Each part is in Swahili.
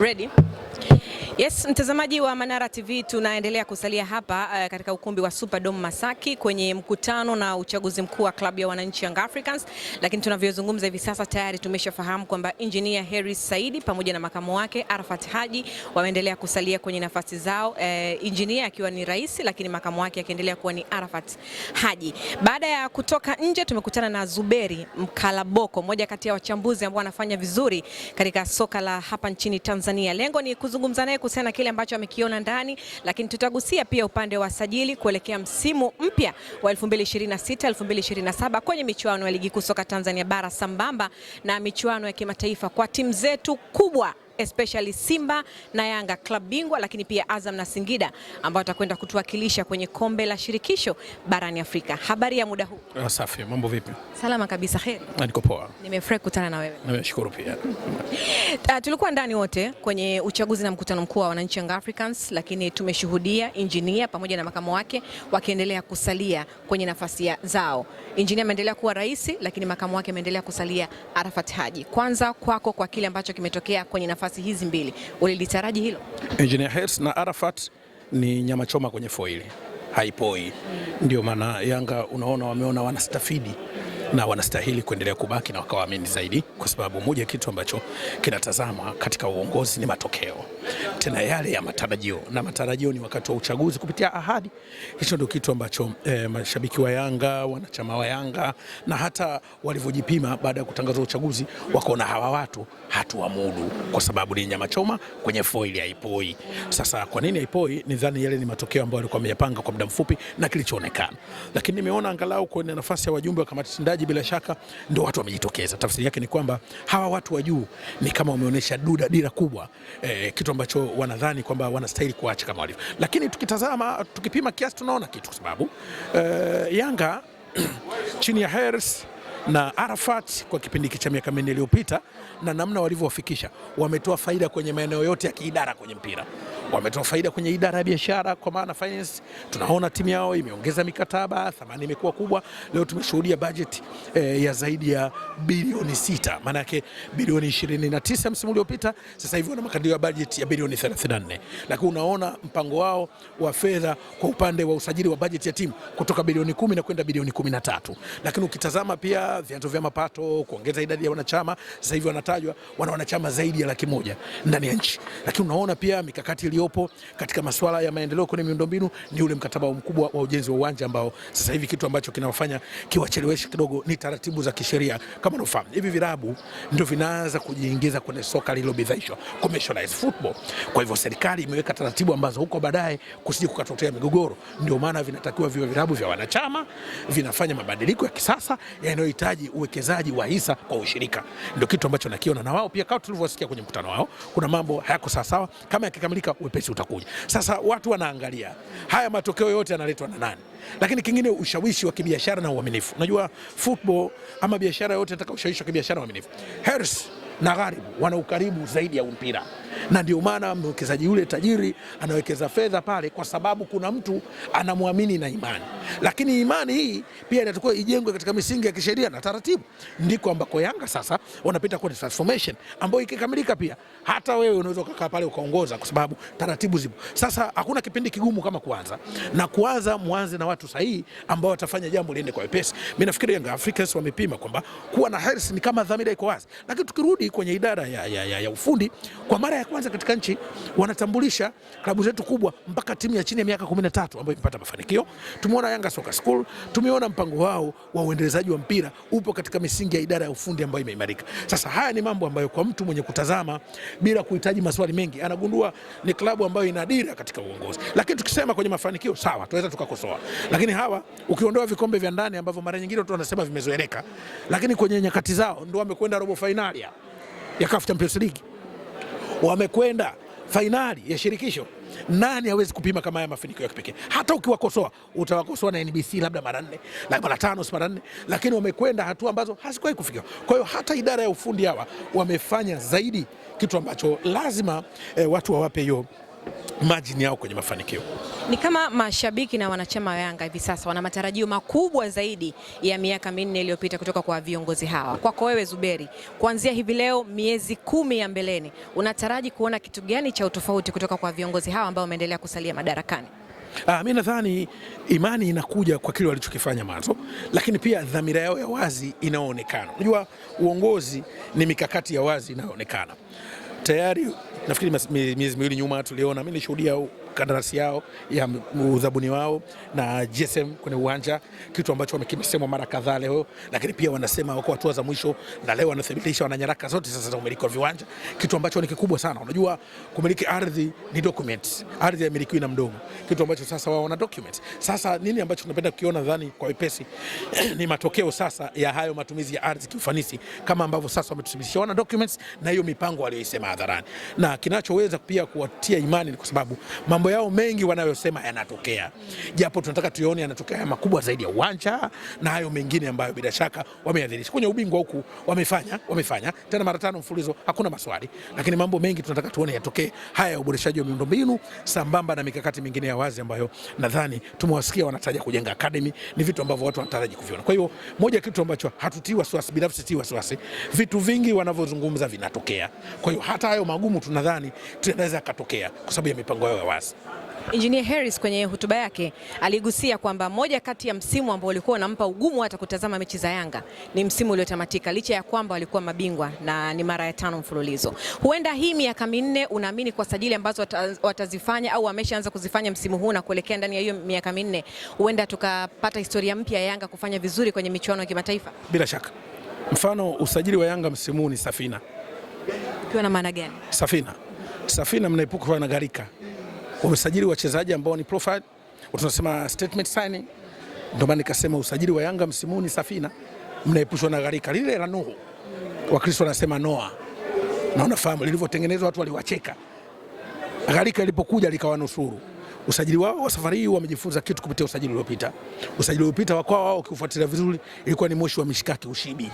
Ready? Yes, mtazamaji wa Manara TV, tunaendelea kusalia hapa katika ukumbi wa Superdome Masaki kwenye mkutano na uchaguzi mkuu wa klabu ya wananchi Young Africans, lakini tunavyozungumza hivi sasa tayari tumeshafahamu kwamba Engineer Hersi Said pamoja na makamu wake Arafat Haji wameendelea kusalia kwenye nafasi zao, Engineer akiwa ni rais lakini makamu wake akiendelea kuwa ni Arafat Haji. Baada ya kutoka nje tumekutana na Zuberi Mkalaboko, mmoja kati ya wachambuzi ambao wanafanya vizuri katika soka la hapa nchini Tanzania. Lengo ni kuzungumza naye kuhusiana na kile ambacho amekiona ndani, lakini tutagusia pia upande wa sajili kuelekea msimu mpya wa 2026-2027 kwenye michuano ya ligi kuu soka Tanzania bara sambamba na michuano ya kimataifa kwa timu zetu kubwa, especially Simba na Yanga club bingwa, lakini pia Azam na Singida ambao watakwenda kutuwakilisha kwenye kombe la shirikisho barani Afrika. Habari ya muda huu? Safi, mambo vipi? Salama kabisa, heri. Niko poa. Nimefurahi kukutana na wewe. Nimeshukuru pia. Tulikuwa ndani wote kwenye uchaguzi na mkutano mkuu wa wananchi Young Africans, lakini tumeshuhudia Engineer pamoja na makamu wake wakiendelea kusalia kwenye nafasi zao. Engineer ameendelea kuwa rais, lakini makamu wake ameendelea kusalia Arafat Haji. Kwanza kwako, kwa kile ambacho kimetokea kwenye nafasi hizi mbili, ulilitaraji hilo? Engineer Hersi na Arafat ni nyama choma kwenye foili, haipoi. Ndio maana Yanga unaona wameona wanastafidi na wanastahili kuendelea kubaki na wakawaamini zaidi, kwa sababu moja kitu ambacho kinatazama katika uongozi ni matokeo, tena yale ya matarajio, na matarajio ni wakati wa uchaguzi kupitia ahadi. Hicho ndio kitu ambacho mashabiki wa Yanga, wanachama wa Yanga na hata walivyojipima baada ya kutangaza uchaguzi wakaona hawa watu hatuwamudu, kwa sababu ni nyama choma kwenye foili, haipoi. Sasa kwa nini haipoi? Nidhani yale ni matokeo ambayo walikuwa wameyapanga kwa muda mfupi na kilichoonekana, lakini nimeona angalau kwenye nafasi ya wajumbe wa kamati tendaji bila shaka ndio watu wamejitokeza. Tafsiri yake ni kwamba hawa watu wa juu ni kama wameonyesha dira kubwa, kitu ambacho wanadhani kwamba wanastahili kuacha kama walivyo. Lakini tukitazama, tukipima kiasi, tunaona kitu, kwa sababu Yanga chini ya Hersi na Arafat kwa kipindi cha miaka minne iliyopita na namna walivyowafikisha, wametoa faida kwenye maeneo yote ya kiidara kwenye mpira. Wametoa faida kwenye idara ya biashara, kwa maana finance. Tunaona timu yao imeongeza mikataba, thamani imekuwa kubwa. Leo tumeshuhudia budget ya zaidi ya bilioni 6, maana yake bilioni 29 msimu uliopita. Sasa hivi wana makadirio ya budget ya bilioni 34, lakini unaona mpango wao wa fedha kwa upande wa usajili wa budget ya timu kutoka bilioni 10 na kwenda bilioni 13. Lakini ukitazama pia vyanzo vya mapato, kuongeza idadi ya wanachama, sasa hivi wanatajwa wana wanachama zaidi ya 100,000 ndani ya nchi. Lakini unaona pia mikakati iliyopo katika masuala ya maendeleo kwenye miundombinu, ni ule mkataba mkubwa wa ujenzi wa uwanja ambao sasa hivi kitu ambacho kinawafanya kiwacheleweshe kidogo ni taratibu za kisheria. Kama unafahamu, hivi virabu ndio vinaanza kujiingiza kwenye soka lililobidhaishwa, commercialized football. Kwa hivyo serikali imeweka taratibu ambazo huko baadaye kusije kukatokea migogoro. Ndio maana vinatakiwa viwe virabu vya wanachama, vinafanya mabadiliko ya kisasa yanayohitaji uwekezaji wa hisa kwa ushirika. Ndio kitu ambacho nakiona, na wao pia kama tulivyosikia kwenye mkutano wao, kuna mambo hayako sawa. Kama yakikamilika wepesi utakuja. Sasa watu wanaangalia haya matokeo yote yanaletwa na nani, lakini kingine ushawishi wa kibiashara na uaminifu. Unajua football ama biashara yote inataka ushawishi wa kibiashara na uaminifu. Hersi na Gharibu wana ukaribu zaidi ya mpira, na ndio maana mwekezaji yule tajiri anawekeza fedha pale kwa sababu kuna mtu anamwamini na imani. Lakini imani hii pia inatakiwa ijengwe katika misingi ya kisheria na taratibu. Ndiko ambako Yanga sasa wanapita kwa transformation ambayo ikikamilika pia hata wewe unaweza kukaa pale ukaongoza, kwa sababu taratibu zipo. Sasa hakuna kipindi kigumu kama kuanza, na kuanza mwanze na watu sahihi ambao watafanya jambo liende kwa wepesi. Mimi nafikiri Young Africans wamepima kwamba kuwa na Hersi ni kama dhamira iko wazi. Lakini tukirudi kwenye idara ya ufundi, kwa mara ya kwanza katika nchi wanatambulisha klabu zetu kubwa mpaka timu ya chini ya miaka 13 ambayo imepata mafanikio. Tumeona Yanga Soccer School, tumeona mpango wao wa uendelezaji wa mpira upo katika misingi ya idara ya ufundi ambayo imeimarika. Sasa haya ni mambo ambayo kwa mtu mwenye kutazama bila kuhitaji maswali mengi anagundua ni klabu ambayo ina dira katika uongozi. Lakini tukisema kwenye mafanikio sawa, tunaweza tukakosoa. Lakini hawa ukiondoa vikombe vya ndani ambavyo mara nyingine watu wanasema vimezoeleka, lakini kwenye nyakati zao ndio wamekwenda robo finali ya CAF Champions League, wamekwenda fainali ya shirikisho. Nani hawezi kupima kama haya mafanikio ya kipekee? Hata ukiwakosoa utawakosoa na NBC labda mara 4, labda mara 5, si mara 4, lakini wamekwenda hatua ambazo hazikuwahi kufikia. Kwa hiyo hata idara ya ufundi hawa wamefanya zaidi, kitu ambacho lazima watu wawape hiyo margin yao kwenye mafanikio. Ni kama mashabiki na wanachama wa Yanga hivi sasa wana matarajio makubwa zaidi ya miaka 4 iliyopita kutoka kwa viongozi hawa. Kwako wewe Zuberi, kuanzia hivi leo miezi 10 ya mbeleni, unataraji kuona kitu gani cha utofauti kutoka kwa viongozi hawa ambao wameendelea kusalia madarakani? Mimi nadhani imani inakuja kwa kile walichokifanya mwanzo, lakini pia dhamira yao ya wazi inaonekana. Unajua uongozi ni mikakati ya wazi inaonekana. Tayari nafikiri miezi 2 nyuma tuliona, mimi nilishuhudia kandarasi yao ya udhabuni wao na GSM kwenye uwanja, kitu ambacho wamekisemwa mara kadhaa leo, lakini pia wanasema wako hatua za mwisho, na leo wanathibitisha wana nyaraka zote sasa za umiliki wa viwanja, kitu ambacho ni kikubwa sana. Unajua kumiliki ardhi ni documents, ardhi haimilikiwi na mdomo, kitu ambacho sasa wao wana documents. Sasa nini ambacho tunapenda kukiona dhani kwa wepesi ni matokeo sasa ya hayo matumizi ya ardhi kiufanisi, kama ambavyo sasa wametuthibitishia wana documents na hiyo mipango walioisema hadharani, na kinachoweza pia kuwatia imani ni kwa sababu mambo yao mengi wanayosema yanatokea, japo tunataka tuone yanatokea makubwa zaidi ya uwanja na hayo mengine ambayo bila shaka wameadhirisha. Kwenye ubingwa huku wamefanya tena mara 5 mfululizo, hakuna maswali, lakini mambo mengi tunataka tuone yatokee haya ya uboreshaji wa miundombinu sambamba na mikakati mingine ya wazi ambayo nadhani tumewasikia wanataja kujenga academy, ni vitu ambavyo watu wanataraji kuviona. Kwa hiyo moja kitu ambacho hatutii wasiwasi, binafsi tii wasiwasi, vitu vingi wanavyozungumza vinatokea. Kwa hiyo hata hayo magumu tunadhani tunaweza katokea kwa sababu ya mipango yao ya wazi. Engineer Harris kwenye hotuba yake aligusia kwamba moja kati ya msimu ambao ulikuwa unampa ugumu hata kutazama mechi za Yanga ni msimu uliotamatika, licha ya kwamba walikuwa mabingwa na ni mara ya 5 mfululizo. Huenda hii miaka 4 unaamini kwa sajili ambazo watazifanya au wameshaanza kuzifanya msimu huu na kuelekea ndani ya hiyo miaka 4, huenda tukapata historia mpya ya Yanga kufanya vizuri kwenye michuano ya kimataifa? Bila shaka. Mfano usajili wa Yanga msimu ni safina. Ukiwa na maana gani? Safina mnaepuka na gharika. Wamesajili wachezaji ambao ni profile, tunasema statement signing. Ndio maana nikasema usajili wa Yanga msimu ni safina, mnaepushwa na gharika. Lile la Nuhu, Wakristo wanasema Noa, na unafahamu lilivyotengenezwa, watu waliwacheka. Gharika ilipokuja likawanusuru. Usajili wao wa safari hii wamejifunza kitu kupitia usajili uliopita. Usajili uliopita wao ukifuatilia vizuri ilikuwa ni moshi wa mishikaki ushibi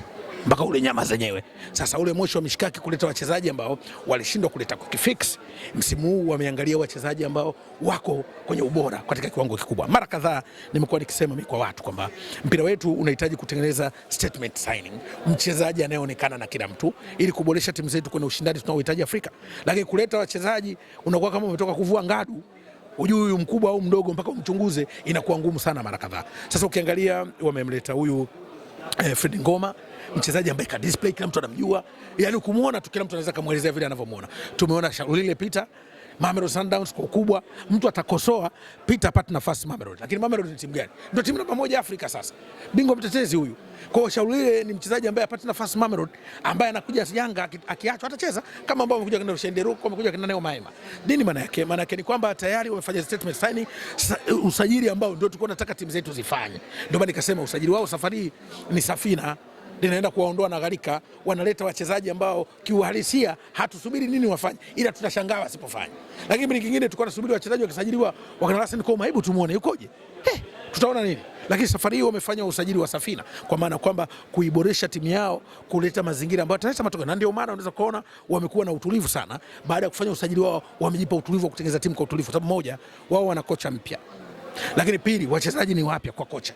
mpaka ule nyama zenyewe. Sasa ule moshi wa mishikaki kuleta wachezaji ambao walishindwa kuleta kukifix. Msimu huu wameangalia wachezaji ambao wako kwenye ubora katika kiwango kikubwa. Mara kadhaa nimekuwa nikisema mimi kwa watu kwamba mpira wetu unahitaji kutengeneza statement signing, mchezaji anayeonekana na kila mtu, ili kuboresha timu zetu kwenye ushindani tunaohitaji Afrika. Lakini kuleta wachezaji unakuwa kama umetoka kuvua ngadu, hujui huyu mkubwa au mdogo mpaka umchunguze, inakuwa ngumu sana mara kadhaa. Sasa ukiangalia wamemleta huyu Fred Ngoma, mchezaji ambaye ka display kila mtu anamjua, yani kumuona tu kila mtu anaweza kumuelezea vile anavyomuona. Tumeona Shalulile Peter Mamelodi Sundowns kwa ukubwa, mtu atakosoa Peter apate nafasi Mamelodi, lakini Mamelodi ni timu gani? Ndio timu namba 1 Afrika sasa, bingwa mtetezi huyu. Kwa hiyo Shalulile ni mchezaji ambaye apate nafasi Mamelodi, ambaye anakuja Yanga akiachwa atacheza kama ambao wamekuja kina Shenderuko, wamekuja kina Neo Maema. Nini maana yake? Maana yake ni kwamba tayari wamefanya statement signing, usajili ambao ndio tulikuwa tunataka timu zetu zifanye. Ndio maana nikasema usajili wao safari ni safina, linaenda kuwaondoa na gharika. Wanaleta wachezaji ambao kiuhalisia hatusubiri nini wafanye, ila tutashangaa wasipofanya. Lakini kipindi kingine tulikuwa tunasubiri wachezaji wakisajiliwa wakana Hassan Koma, hebu tumuone yukoje, tutaona nini. Lakini safari hii wamefanya usajili wa safina, kwa maana kwamba kuiboresha timu yao, kuleta mazingira ambayo yataleta matokeo, na ndio maana unaweza kuona wamekuwa na utulivu sana. Baada ya kufanya usajili wao, wamejipa utulivu wa kutengeneza timu kwa utulivu. Sababu moja, wao wana kocha mpya, lakini pili, wachezaji ni wapya kwa kocha.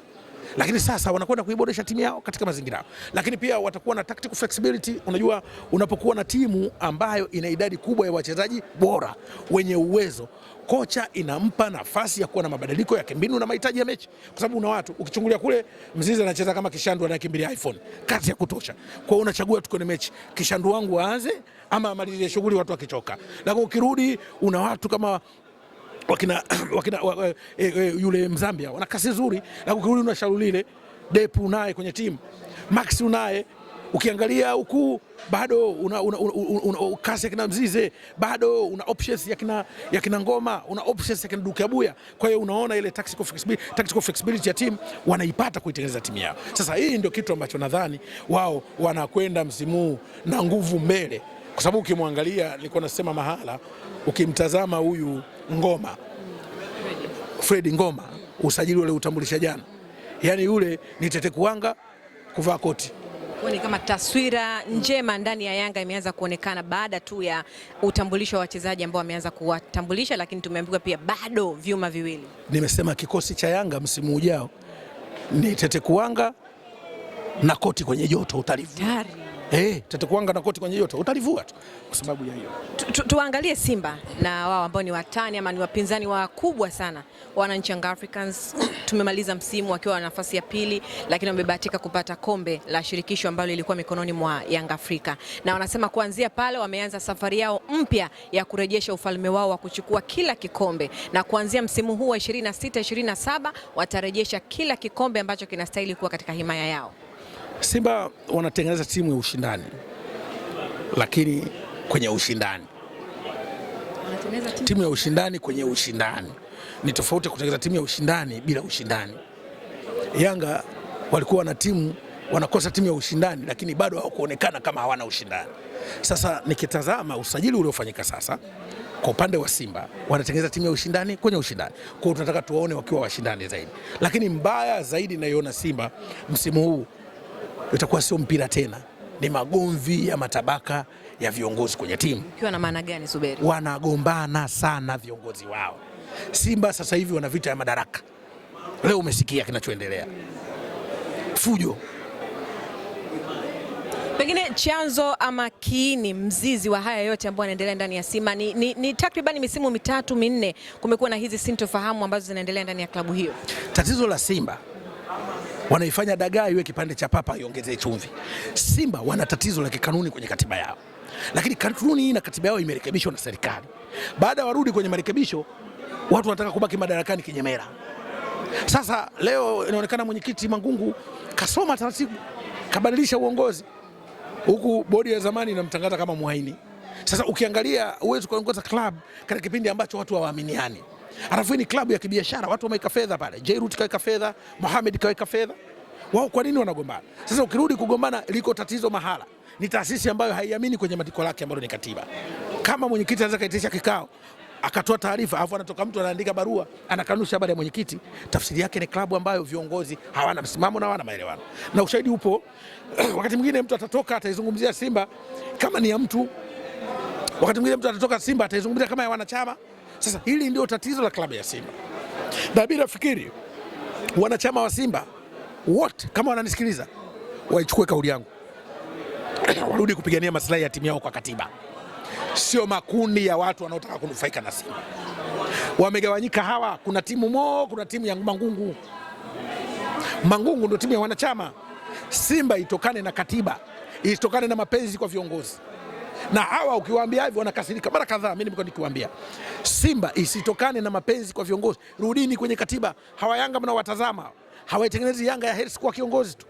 Lakini sasa wanakwenda kuiboresha timu yao katika mazingira yao, lakini pia watakuwa na tactical flexibility. Unajua, unapokuwa na timu ambayo ina idadi kubwa ya wachezaji bora wenye uwezo, kocha inampa nafasi ya kuwa na mabadiliko ya kimbinu na mahitaji ya mechi, kwa sababu una watu, ukichungulia kule Mzizi anacheza kama Kishandu anayekimbilia iPhone, kazi ya kutosha. Kwa hiyo unachagua tu kwenye mechi, Kishandu wangu aanze ama amalizie shughuli watu wakichoka. Lakini ukirudi una watu kama yule Mzambia wana kasi nzuri, na ukirudi una Shalulile, Depu unaye kwenye timu, Max unaye. Ukiangalia huku bado una kasi ya kina Mzize, bado una options ya kina Ngoma, una options ya kina Duke Abuya. Kwa hiyo unaona ile tactical flexibility ya timu wanaipata kuitengeneza timu yao. Sasa hii ndio kitu ambacho nadhani wao wanakwenda msimu na nguvu mbele, kwa sababu ukimwangalia, nilikuwa nasema mahala, ukimtazama huyu Ngoma, Fred Ngoma, usajili ule utambulisha jana, yani yule ni Tete Kuanga kuvaa koti. Kwa ni kama taswira njema ndani ya Yanga imeanza kuonekana baada tu ya utambulisho wa wachezaji ambao wameanza kuwatambulisha, lakini tumeambiwa pia bado vyuma viwili. Nimesema kikosi cha Yanga msimu ujao ni Tete Kuanga na koti kwenye joto utalivua. Tete Kuanga na koti kwenye joto utalivua tu kwa sababu ya hiyo. Tuangalie Simba na wao ambao ni watani ama ni wapinzani wakubwa sana Wananchi Young Africans. Tumemaliza msimu wakiwa na nafasi ya pili, lakini wamebahatika kupata kombe la shirikisho ambalo lilikuwa mikononi mwa Young Africa, na wanasema kuanzia pale wameanza safari yao mpya ya kurejesha ufalme wao wa kuchukua kila kikombe, na kuanzia msimu huu wa 26-27 watarejesha kila kikombe ambacho kinastahili kuwa katika himaya yao. Simba wanatengeneza timu ya ushindani, lakini kwenye ushindani, timu ya ushindani kwenye ushindani ni tofauti kutengeneza timu ya ushindani bila ushindani. Yanga walikuwa na timu, wanakosa timu ya ushindani, lakini bado hawakuonekana kama hawana ushindani. Sasa nikitazama usajili uliofanyika sasa kwa upande wa Simba, wanatengeneza timu ya ushindani kwenye ushindani. Kwa hiyo tunataka tuwaone wakiwa washindani zaidi, lakini mbaya zaidi naiona Simba msimu huu itakuwa sio mpira tena, ni magomvi ya matabaka ya viongozi kwenye timu. Ukiwa na maana gani Zuberi? Wanagombana sana viongozi wao. Simba sasa hivi wana vita ya madaraka. Leo umesikia kinachoendelea, fujo. Pengine chanzo ama kiini mzizi wa haya yote ambayo yanaendelea ndani ya Simba ni takriban misimu 3-4 kumekuwa na hizi sintofahamu ambazo zinaendelea ndani ya klabu hiyo. Tatizo la Simba, wanaifanya dagaa iwe kipande cha papa iongezee chumvi. Simba wana tatizo la kikanuni kwenye katiba yao, lakini kanuni hii na katiba yao imerekebishwa na serikali. Baada ya warudi kwenye marekebisho, watu wanataka kubaki madarakani kinyemera. Sasa leo inaonekana mwenyekiti Mangungu kasoma taratibu, kabadilisha uongozi, huku bodi ya zamani inamtangaza kama muhaini. Sasa ukiangalia uwezo kuongoza club katika kipindi ambacho watu hawaaminiani. Alafu ni klabu ya kibiashara, watu wameweka fedha pale. Jairut kaweka fedha, Mohamed kaweka fedha. Wao kwa nini wanagombana? Sasa ukirudi kugombana, liko tatizo mahala. Ni taasisi ambayo haiamini kwenye matiko lake ambayo ni katiba. Kama mwenyekiti anaweza kaitisha kikao, akatoa taarifa, alafu anatoka mtu anaandika barua, anakanusha habari ya mwenyekiti, tafsiri yake ni klabu ambayo viongozi hawana msimamo na hawana maelewano. Na ushahidi upo. Wakati mwingine mtu atatoka ataizungumzia Simba kama ni ya mtu. Wakati mwingine mtu atatoka Simba ataizungumzia kama ya wanachama. Sasa hili ndio tatizo la klabu ya Simba. Na bila fikiri wanachama wa Simba wote kama wananisikiliza waichukue kauli yangu. Warudi kupigania maslahi ya timu yao kwa katiba. Sio makundi ya watu wanaotaka kunufaika na Simba. Wamegawanyika hawa, kuna timu kuna timu ya Mangungu. Mangungu ndio timu ya wanachama. Simba itokane na katiba, itokane na mapenzi kwa viongozi. Na hawa ukiwaambia hivyo wanakasirika. Mara kadhaa mimi nimekuwa nikiwaambia Simba isitokane na mapenzi kwa viongozi, rudini kwenye katiba. Hawa Yanga mnawatazama, hawaitengenezi Yanga ya Hersi kwa kiongozi tu,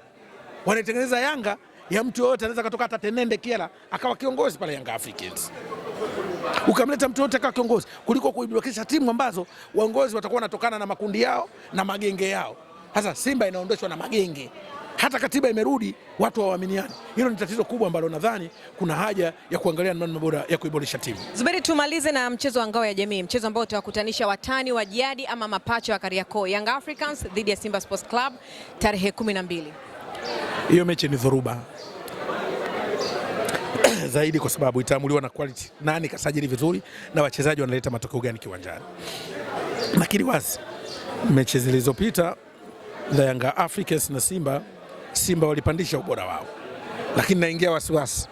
wanaitengeneza Yanga ya mtu yote anaweza kutoka hata Tenende Kiela akawa kiongozi pale Yanga Africans. Ukamleta mtu yote akawa kiongozi kuliko kuibakisha timu ambazo waongozi watakuwa wanatokana na makundi yao na magenge yao. Sasa Simba inaondoshwa na magenge. Hata katiba imerudi, watu hawaaminiani. Hilo ni tatizo kubwa ambalo nadhani kuna haja ya kuangalia namna bora ya kuiboresha timu. Zuberi, tumalize na mchezo wa ngao ya jamii, mchezo ambao utawakutanisha watani wa jadi ama mapacho wa Kariakoo, Young Africans dhidi ya Simba Sports Club tarehe 12. Hiyo mechi ni dhoruba zaidi kwa sababu itaamuliwa na quality, nani kasajili vizuri na wachezaji wanaleta matokeo gani kiwanjani. Lakini wazi mechi zilizopita za Young Africans na Simba walipandisha ubora wao, lakini naingia wasiwasi.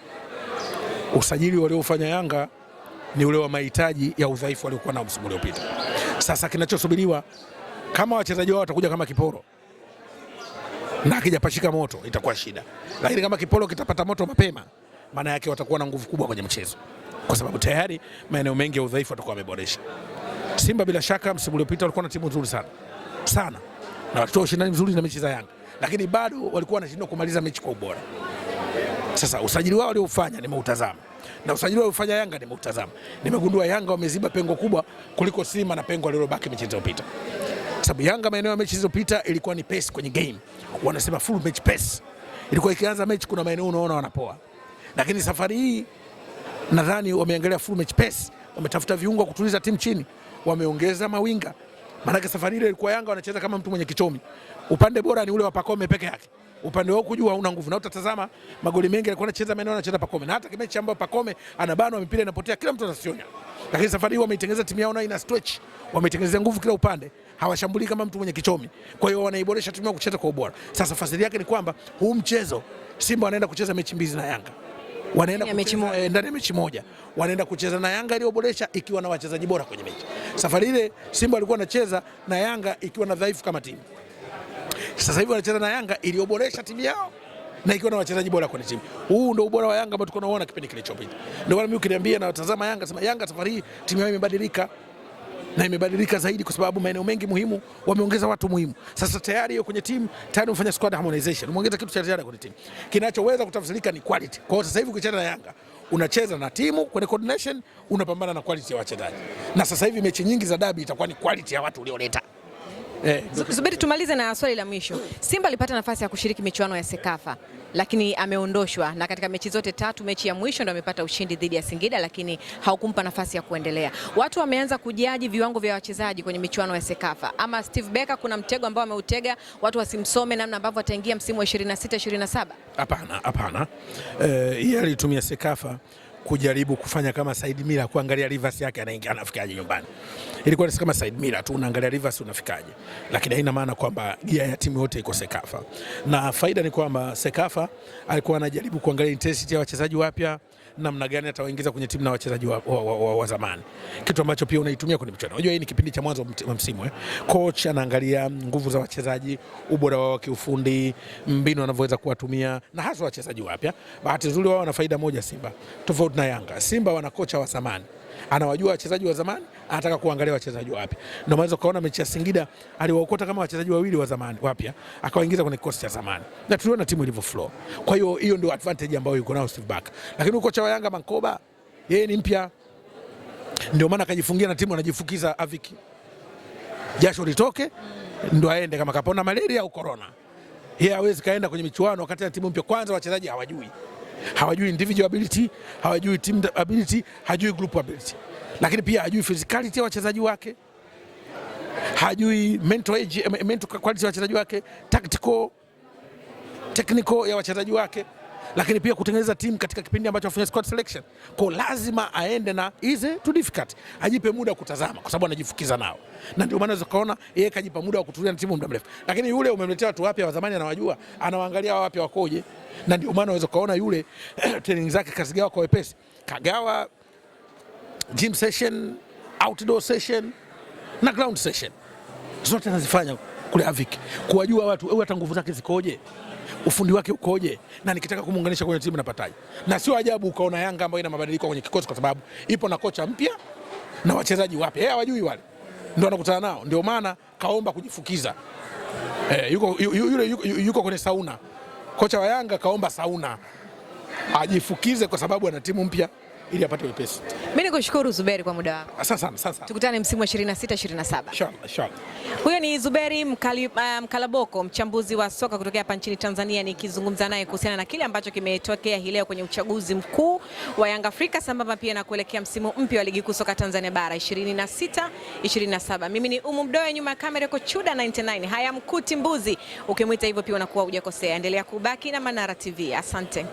Usajili waliofanya Yanga ni ule wa mahitaji ya udhaifu waliokuwa nao msimu uliopita. Sasa kinachosubiriwa, kama wachezaji wao watakuja kama kiporo na akijapashika moto itakuwa shida, lakini kama kiporo kitapata moto mapema, maana yake watakuwa na nguvu kubwa kwenye mchezo, kwa sababu tayari maeneo mengi ya udhaifu watakuwa wameboresha. Simba bila shaka msimu uliopita walikuwa na timu nzuri sana na walitoa ushindani mzuri na mechi za Yanga, lakini bado walikuwa wanashindwa kumaliza mechi kwa ubora. Sasa usajili wao waliofanya nimeutazama, na usajili wao ufanya Yanga nimeutazama, nimegundua Yanga wameziba pengo kubwa kuliko Simba na pengo lililobaki mechi zilizopita. Sababu Yanga maeneo ya mechi zilizopita ilikuwa ni pace kwenye game, wanasema full match pace, ilikuwa ikianza mechi kuna maeneo unaona wanapoa, lakini safari hii nadhani wameangalia full match pace, wametafuta viungo kutuliza timu chini, wameongeza mawinga. Maana safari ile ilikuwa Yanga wanacheza kama mtu mwenye kichomi. Upande bora ni ule wa Pacome peke yake. upande wao kujua hauna nguvu, na utatazama magoli mengi alikuwa anacheza maeneo anacheza Pacome, na hata kimechi ambayo Pacome anabanwa mipira inapotea kila mtu anasionya. Lakini safari hii wameitengeneza timu yao na ina stretch, wameitengeneza nguvu kila upande, hawashambulii kama mtu mwenye kichomi. Kwa hiyo wanaiboresha timu yao kucheza kwa ubora. Sasa fasili yake ni kwamba huu mchezo Simba wanaenda kucheza mechi mbili na Yanga, wanaenda ndani ya mechi moja, wanaenda kucheza na Yanga iliyoboresha ikiwa na wachezaji bora kwenye mechi. Safari ile Simba walikuwa wanacheza na Yanga ikiwa na dhaifu kama timu. Sasa hivi wanacheza na Yanga iliyoboresha timu yao na ikiwa na wachezaji bora kwenye timu. Huu ndio ubora wa Yanga ambao tulikuwa tunaona kipindi kilichopita. Ndio maana mimi ukiniambia na watazama Yanga, sema Yanga safari hii timu yao imebadilika, na imebadilika zaidi kwa sababu maeneo mengi muhimu wameongeza watu muhimu. Sasa tayari hiyo kwenye timu tayari umefanya squad harmonization, umeongeza kitu cha ziada kwenye timu kinachoweza kutafsirika ni quality. Kwa hiyo sasa hivi ukicheza na Yanga unacheza na timu kwenye coordination, unapambana na quality ya wachezaji, na sasa hivi mechi nyingi za dabi itakuwa ni quality ya watu ulioleta. Subiri tumalize na swali la mwisho. Simba alipata nafasi ya kushiriki michuano ya Sekafa lakini ameondoshwa, na katika mechi zote tatu mechi ya mwisho ndo amepata ushindi dhidi ya Singida, lakini haukumpa nafasi ya kuendelea. Watu wameanza kujaji viwango vya wachezaji kwenye michuano ya Sekafa, ama Steve Becker kuna mtego ambao ameutega watu wasimsome namna ambavyo ataingia msimu wa 26-27? Hapana. Yeye alitumia Sekafa kujaribu kufanya kama Said Mila, kuangalia Rivers yake anaingia anafikaje nyumbani. Ilikuwa ni kama Said Mila tu, unaangalia Rivers unafikaje, lakini haina maana kwamba gia ya timu yote iko Sekafa. Na faida ni kwamba Sekafa alikuwa anajaribu kuangalia intensity ya wachezaji wapya, namna gani atawaingiza kwenye timu na wachezaji wa zamani, kitu ambacho pia unaitumia kwenye mchezo. Unajua hii ni kipindi cha mwanzo wa msimu Coach anaangalia nguvu za wachezaji, ubora wao kiufundi, mbinu anavyoweza kuwatumia, na hasa wachezaji wapya. Bahati nzuri wao wana faida moja Simba, tofauti na Yanga. Simba wana kocha wa zamani, anawajua wachezaji wa zamani, anataka kuangalia wachezaji wapya. Ndio maana ukaona mechi ya Singida aliwaokota kama wachezaji wawili wa zamani wapya, akawaingiza kwenye kikosi cha zamani, na tuliona timu ilivyo flow. Kwa hiyo hiyo ndio advantage ambayo yuko nao Steve Barker. Lakini kocha wa Yanga Mankoba, yeye ni mpya, ndio maana akajifungia na timu, anajifukiza aviki jasho litoke ndio aende, kama kapona malaria au corona. Yeye hawezi kaenda kwenye michuano wakati na timu mpya. Kwanza wachezaji hawajui individual ability, hawajui team ability, hajui group ability, lakini pia hajui physicality ya wachezaji wake, hajui mental quality ya wachezaji wake, technical ya wachezaji wake, lakini pia kutengeneza timu katika kipindi ambacho afanya squad selection. Kwa lazima aende na easy to difficult, ajipe muda kutazama kwa sababu anajifukiza nao, na ndio maana ukaona yeye kajipa muda wa kutulia na timu muda mrefu. Lakini yule umemletea watu wapya wa zamani, anawajua, anawaangalia wao wapya wakoje, na ndio maana unaweza kuona yule training zake kazigawa kwa wepesi, kagawa gym session, outdoor session na ground session, zote anazifanya kule Avik, kuwajua watu hata nguvu zake zikoje, ufundi wake ukoje, na nikitaka kumuunganisha kwenye timu napataje. Na sio ajabu ukaona Yanga ambayo ina mabadiliko kwenye kikosi, kwa sababu ipo na kocha mpya na wachezaji wapya. Yeye hawajui wale, ndio anakutana nao, ndio maana kaomba kujifukiza. Yuko kwenye sauna. Kocha wa Yanga kaomba sauna ajifukize kwa sababu ana timu mpya ili apate wepesi. Mimi nikushukuru Zuberi kwa muda wako. Asante sana. Tukutane msimu wa 26-27. Inshallah. Huyo ni Zuberi Mkalaboko, mchambuzi wa soka kutoka hapa nchini Tanzania, nikizungumza naye kuhusiana na kile ambacho kimetokea hii leo kwenye uchaguzi mkuu wa Young Africa, sambamba pia na kuelekea msimu mpya wa ligi kuu soka Tanzania bara 26-27. Mimi ni Mdoe, nyuma ya kamera yuko Chuda 99. Haya mkuti mbuzi, ukimwita hivyo pia unakuwa hujakosea. Endelea kubaki na Manara TV. Asante.